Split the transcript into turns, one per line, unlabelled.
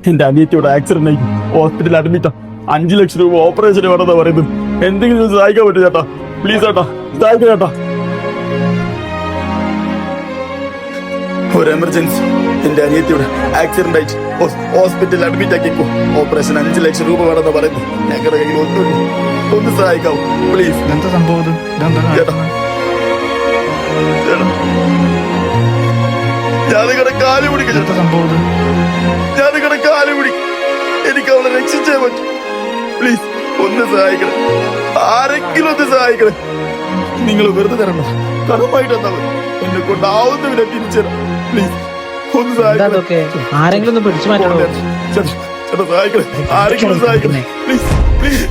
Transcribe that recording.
എന്റെ അനിയത്തിയോട് ആക്സിഡന്റ് ആയി ഹോസ്പിറ്റലിൽ അഡ്മിറ്റാ. 5 ലക്ഷം രൂപ ഓപ്പറേഷന് വേണമെന്നാ പറയുന്നത്. എന്തെങ്കിലും സഹായിക്കാൻ പറ്റും ചേട്ടാ? പ്ലീസ് ചേട്ടാ, സഹായിക്കും ചേട്ടാ. ഒരു എമർജൻസി, എന്റെ അനിയത്തിയോട് ആക്സിഡന്റ് ആയിട്ട് ഹോസ്പിറ്റലിൽ അഡ്മിറ്റ് ആക്കിക്കോ. ഓപ്പറേഷൻ 5 ലക്ഷം രൂപ വേണമെന്ന് പറയുന്നു. ഞങ്ങളുടെ കയ്യിൽ ഒന്നുമില്ല. ഒന്ന് സഹായിക്കാവൂ പ്ലീസ്.
എന്താ സംഭവം?
ചേട്ടാ, ഞാൻ നിങ്ങളുടെ കാല് പിടിക്കും. ഞാൻ നിങ്ങളുടെ കാല് പിടിക്കും. എനിക്ക് അവളെ രക്ഷിച്ചേ പറ്റും. പ്ലീസ് ഒന്ന് സഹായിക്കണം. ആരെങ്കിലും ഒന്ന് സഹായിക്കണം. നിങ്ങൾ വെറുതെ തരണം. കടമായിട്ട് തന്നാ മതി. എന്നെ കൊണ്ടാവുന്ന വില തിരിച്ചുതരാം. പ്ലീസ് ഒന്ന് സഹായിക്കണം.
ആരെങ്കിലും ഒന്ന് പിടിച്ചു മാറ്റണം.
ചേട്ടാ സഹായിക്കണം. ആരെങ്കിലും സഹായിക്കണം. Please please.